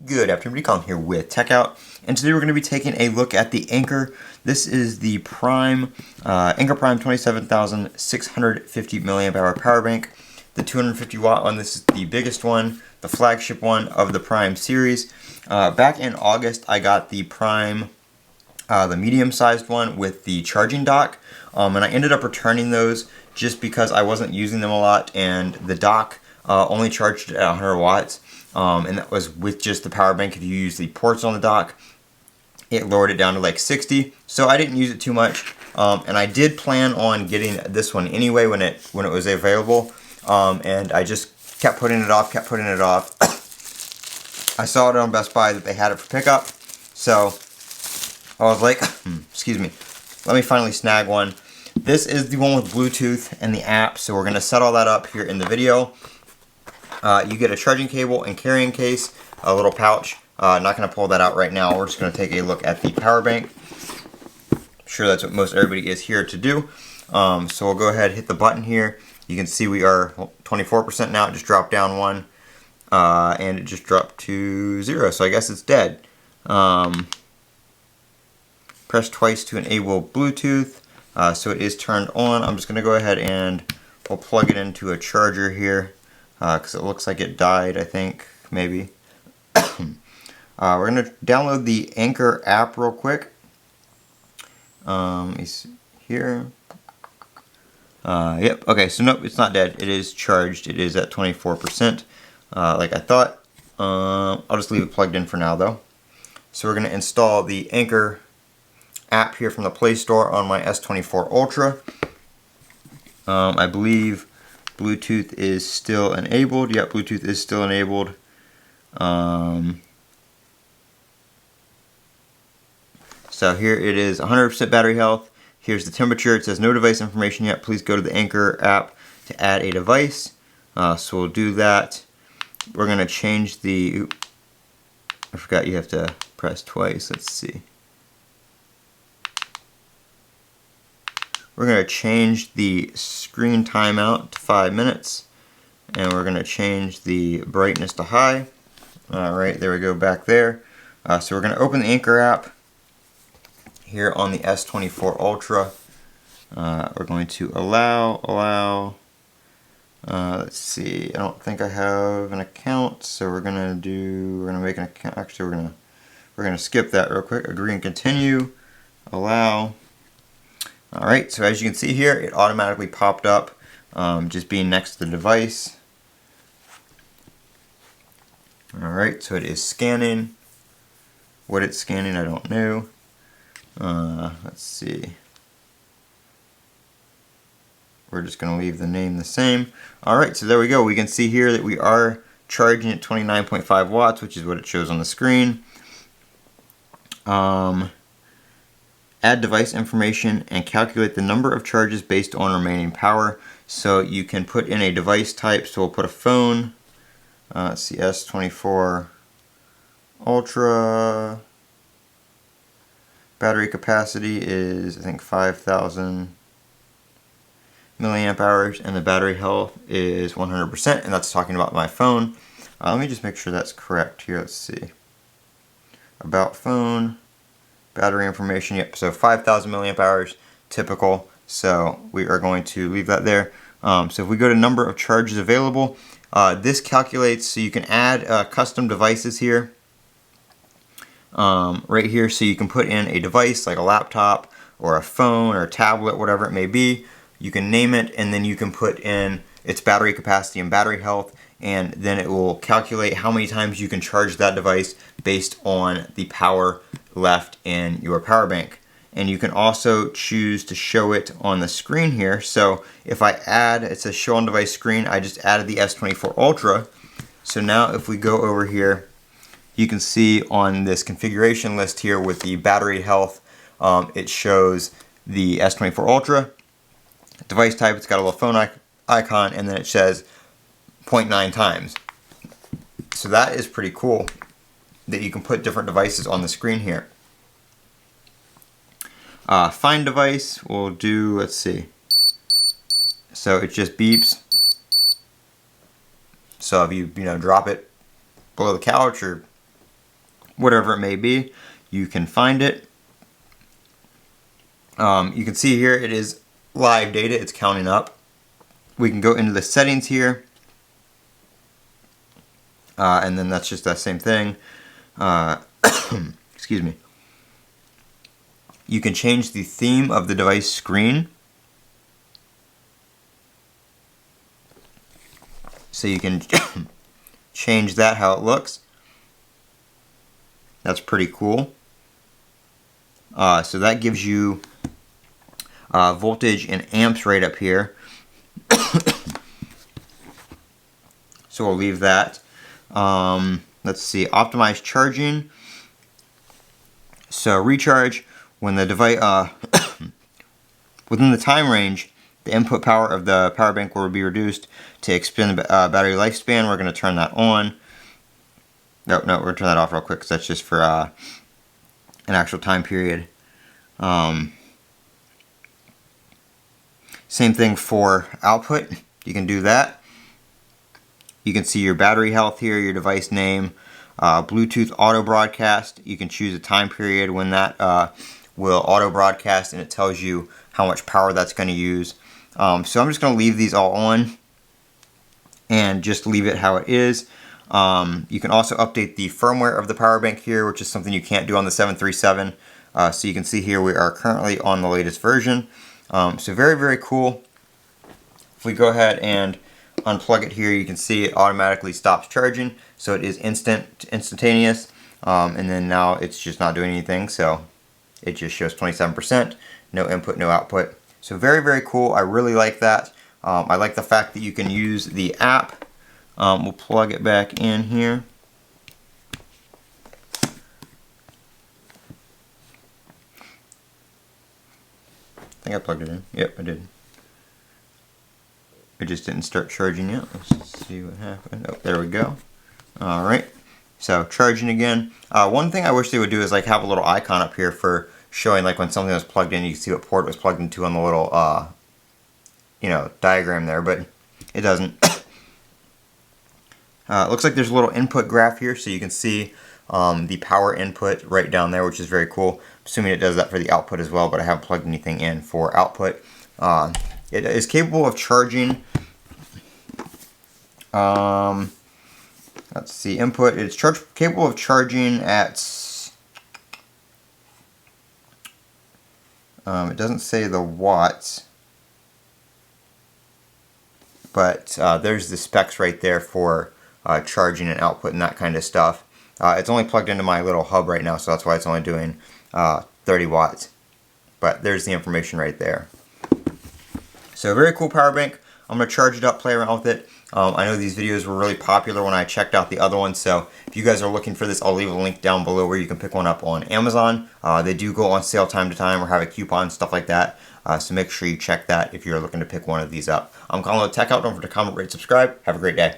Good afternoon, Colin here with Techout, and today we're going to be taking a look at the Anker. This is the Prime, Anker Prime 27,650 milliamp hour power bank. The 250 watt one, this is the biggest one, the flagship one of the Prime series. Back in August, I got the Prime, the medium-sized one with the charging dock, and I ended up returning those just because I wasn't using them a lot, and the dock only charged at 100 watts. And that was with just the power bank. If you use the ports on the dock, it lowered it down to like 60, so I didn't use it too much, and I did plan on getting this one anyway when it was available, and I just kept putting it off. I saw it on Best Buy that they had it for pickup, so I was like, excuse me, let me finally snag one. This is the one with Bluetooth and the app, so we're going to set all that up here in the video. You get a charging cable and carrying case, a little pouch. Not going to pull that out right now. We're just going to take a look at the power bank. I'm sure that's what most everybody is here to do. So we'll go ahead and hit the button here. You can see we are 24% now. It just dropped down one, and it just dropped to 0. So I guess it's dead. Press twice to enable Bluetooth. So it is turned on. I'm just going to go ahead and we'll plug it into a charger here. Because it looks like it died, I think, maybe. We're going to download the Anker app real quick. It's here. Yep, okay, so nope, it's not dead. It is charged. It is at 24%, like I thought. I'll just leave it plugged in for now, though. So we're going to install the Anker app here from the Play Store on my S24 Ultra. I believe Bluetooth is still enabled. Yep, Bluetooth is still enabled. So here it is, 100% battery health. Here's the temperature. It says no device information yet. Please go to the Anker app to add a device. So we'll do that. We're going to change the... I forgot you have to press twice. Let's see. We're going to change the screen timeout to 5 minutes, and we're going to change the brightness to high. Alright, there we go, back there. So we're going to open the Anker app here on the S24 Ultra. We're going to allow, let's see, I don't think I have an account, so we're going to make an account. Actually, we're going to skip that real quick. Agree and continue, allow. Alright, so as you can see here, it automatically popped up, just being next to the device. Alright, so it is scanning. What it's scanning, I don't know. Let's see. We're just going to leave the name the same. Alright, so there we go. We can see here that we are charging at 29.5 watts, which is what it shows on the screen. Add device information and calculate the number of charges based on remaining power. So you can put in a device type. So we'll put a phone. Let's see, S24 Ultra. Battery capacity is, I think, 5,000 milliamp hours, and the battery health is 100%, and that's talking about my phone. Let me just make sure that's correct here. Let's see. About phone. Battery information, yep, so 5,000 milliamp hours, typical, so we are going to leave that there. So if we go to number of charges available, this calculates, so you can add custom devices here, right here, so you can put in a device like a laptop or a phone or a tablet, whatever it may be. You can name it, and then you can put in its battery capacity and battery health, and then it will calculate how many times you can charge that device based on the power left in your power bank. And you can also choose to show it on the screen here. So if I add, it says show on device screen, I just added the S24 Ultra. So now if we go over here, you can see on this configuration list here with the battery health, it shows the S24 Ultra. Device type, it's got a little phone icon, and then it says 0.9 times. So that is pretty cool that you can put different devices on the screen here. Find device, we'll do, let's see. So it just beeps. So if you drop it below the couch or whatever it may be, you can find it. You can see here it is live data, it's counting up. We can go into the settings here, and then that's just that same thing. Excuse me. You can change the theme of the device screen. So you can change that, how it looks. That's pretty cool. So that gives you voltage and amps right up here. So we'll leave that. Let's see, optimize charging. So recharge when the device within the time range, the input power of the power bank will be reduced to extend the battery lifespan. We're going to turn that on. No, we're going to turn that off real quick because that's just for an actual time period. Same thing for output. You can do that. You can see your battery health here, your device name, Bluetooth auto broadcast. You can choose a time period when that will auto broadcast, and it tells you how much power that's going to use. So I'm just going to leave these all on and just leave it how it is. You can also update the firmware of the power bank here, which is something you can't do on the 737. So you can see here we are currently on the latest version. So very, very cool. If we go ahead and unplug it here, you can see it automatically stops charging. So it is instantaneous. And then now it's just not doing anything. So it just shows 27%, no input, no output. So very, very cool. I really like that. I like the fact that you can use the app. We'll plug it back in here. I think I plugged it in. Yep, I did. It just didn't start charging yet. Let's see what happened. Oh, there we go. Alright, so charging again. One thing I wish they would do is like have a little icon up here for showing like when something was plugged in, you can see what port it was plugged into on the little diagram there, but it doesn't. It looks like there's a little input graph here, so you can see the power input right down there, which is very cool. I'm assuming it does that for the output as well, but I haven't plugged anything in for output. It is capable of charging. Let's see, input. It's capable of charging at. It doesn't say the watts, but there's the specs right there for charging and output and that kind of stuff. It's only plugged into my little hub right now, so that's why it's only doing 30 watts. But there's the information right there. So very cool power bank. I'm going to charge it up, play around with it. I know these videos were really popular when I checked out the other ones, so if you guys are looking for this, I'll leave a link down below where you can pick one up on Amazon. They do go on sale time to time or have a coupon, stuff like that. So make sure you check that if you're looking to pick one of these up. I'm Colin with Techout. Don't forget to comment, rate, subscribe. Have a great day.